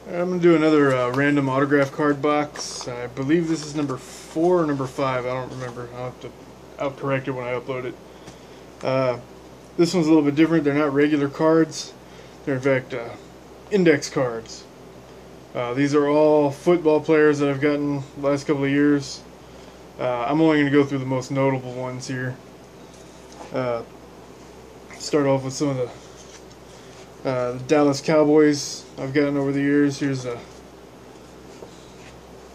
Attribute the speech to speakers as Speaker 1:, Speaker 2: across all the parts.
Speaker 1: I'm going to do another random autograph card box. I believe this is number 4 or number 5. I don't remember. I'll correct it when I upload it. This one's a little bit different. They're not regular cards. They're in fact index cards. These are all football players that I've gotten the last couple of years. I'm only going to go through the most notable ones here. Start off with some of the Dallas Cowboys I've gotten over the years. Here's a.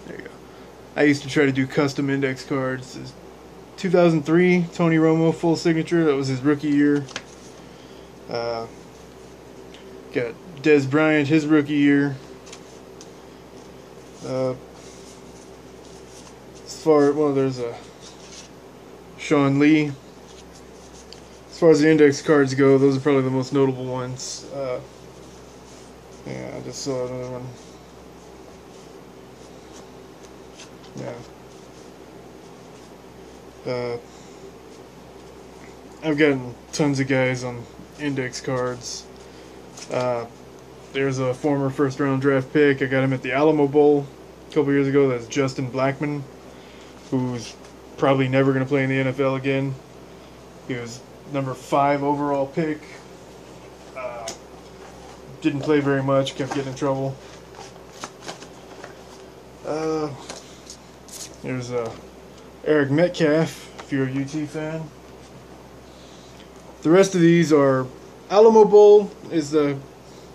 Speaker 1: There you go. I used to try to do custom index cards. This is 2003 Tony Romo full signature. That was his rookie year. Got Dez Bryant, his rookie year. There's a Sean Lee. As far as the index cards go, those are probably the most notable ones. Yeah, I just saw another one. Yeah. I've gotten tons of guys on index cards. There's a former first-round draft pick. I got him at the Alamo Bowl a couple years ago. That's Justin Blackmon, who's probably never going to play in the NFL again. He was number 5 overall pick. Didn't play very much. Kept getting in trouble. Here's Eric Metcalf, if you're a UT fan. The rest of these are Alamo Bowl is the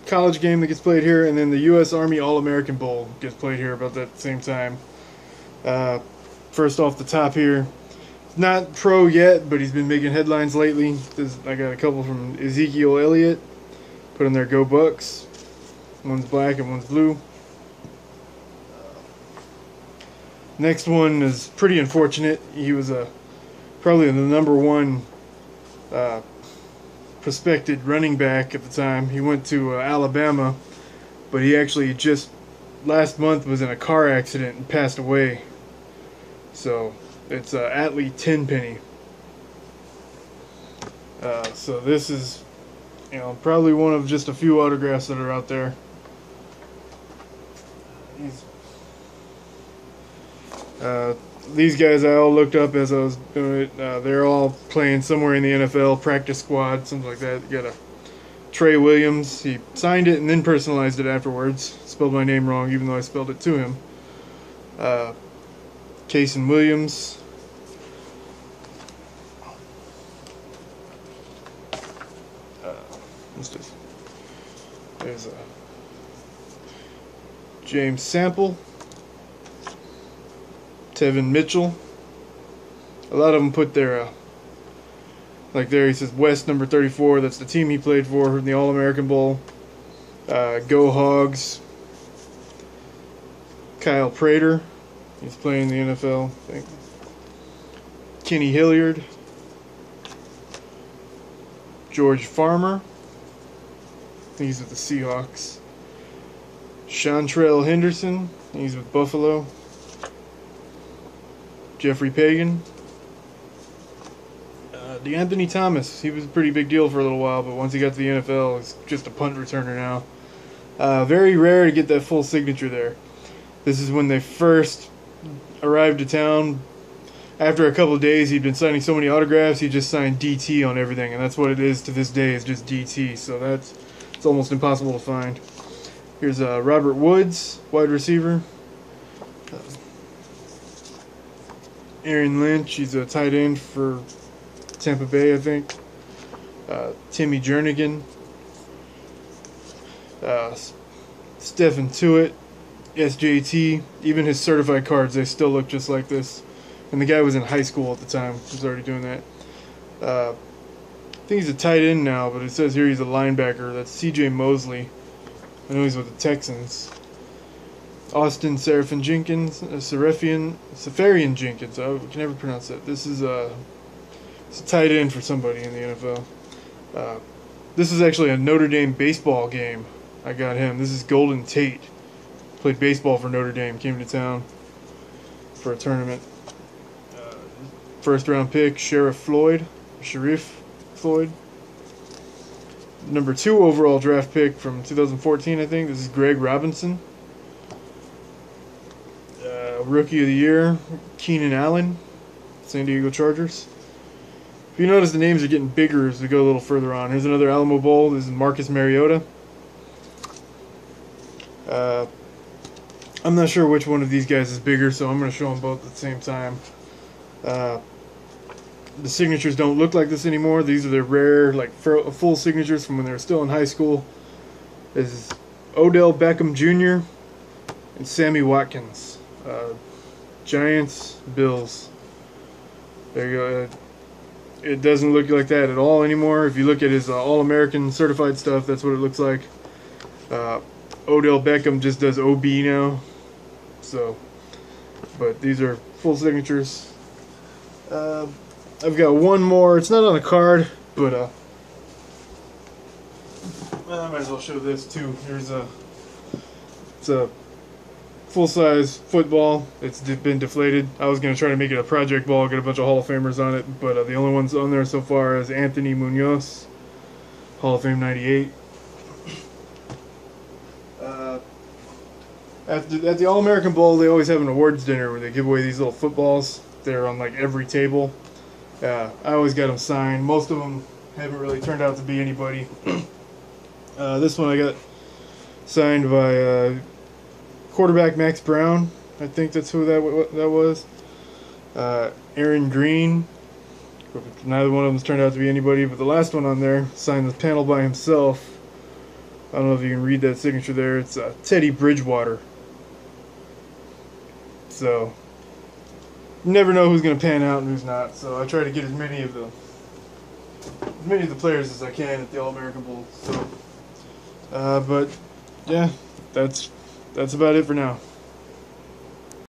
Speaker 1: college game that gets played here, and then the U.S. Army All-American Bowl gets played here about that same time. First off the top here, not pro yet, but he's been making headlines lately. I got a couple from Ezekiel Elliott. Put in there, Go Bucks. One's black and one's blue. Next one is pretty unfortunate. He was probably the number 1 prospected running back at the time. He went to Alabama, but he actually just last month was in a car accident and passed away. So it's Atlee Tenpenny. So this is, probably one of just a few autographs that are out there. These guys I all looked up as I was doing it. They're all playing somewhere in the NFL, practice squad, something like that. You got a Trey Williams. He signed it and then personalized it afterwards. Spelled my name wrong, even though I spelled it to him. Casey Williams. There's a James Sample. Tevin Mitchell. A lot of them put their, like there he says West number 34. That's the team he played for in the All-American Bowl. Go Hogs. Kyle Prater. He's playing in the NFL, I think. Kenny Hilliard. George Farmer. I think he's with the Seahawks. Chantrell Henderson. He's with Buffalo. Jeffrey Pagan. D'Anthony Thomas. He was a pretty big deal for a little while, but once he got to the NFL, he's just a punt returner now. Very rare to get that full signature there. This is when they first arrived to town. After a couple of days, he'd been signing so many autographs, he just signed DT on everything, and that's what it is to this day, is just DT. So it's almost impossible to find. Here's Robert Woods, wide receiver. Aaron Lynch, he's a tight end for Tampa Bay, I think. Timmy Jernigan. Stephen Tuitt. SJT. Even his certified cards, they still look just like this. And the guy was in high school at the time. He was already doing that. I think he's a tight end now, but it says here he's a linebacker. That's C.J. Mosley. I know he's with the Texans. Austin Seraphim Jenkins, Safarian Jenkins. I can never pronounce that. This is it's a tight end for somebody in the NFL. This is actually a Notre Dame baseball game. I got him. This is Golden Tate. Played baseball for Notre Dame. Came to town for a tournament. First round pick, Sharif Floyd. number 2 overall draft pick from 2014, I think. This is Greg Robinson. Rookie of the Year, Keenan Allen, San Diego Chargers. If you notice, the names are getting bigger as we go a little further on. Here's another Alamo Bowl. This is Marcus Mariota. I'm not sure which one of these guys is bigger, so I'm going to show them both at the same time. The signatures don't look like this anymore. These are their rare, like, full signatures from when they were still in high school. This is Odell Beckham Jr. and Sammy Watkins. Giants, Bills. There you go. It doesn't look like that at all anymore. If you look at his All-American certified stuff, that's what it looks like. Odell Beckham just does OB now. So, but these are full signatures. I've got one more. It's not on a card, but I might as well show this too. It's a full-size football. It's been deflated. I was going to try to make it a project ball, get a bunch of Hall of Famers on it, but the only ones on there so far is Anthony Munoz, Hall of Fame 98. At the All-American Bowl, they always have an awards dinner where they give away these little footballs. They're on like every table. I always got them signed. Most of them haven't really turned out to be anybody. This one I got signed by quarterback Max Brown. I think that's who that was. Aaron Green. Neither one of them's turned out to be anybody, but the last one on there signed the panel by himself. I don't know if you can read that signature there. It's Teddy Bridgewater. So, you never know who's going to pan out and who's not. So I try to get as many of the players as I can at the All-American Bowl. So, but yeah, that's about it for now.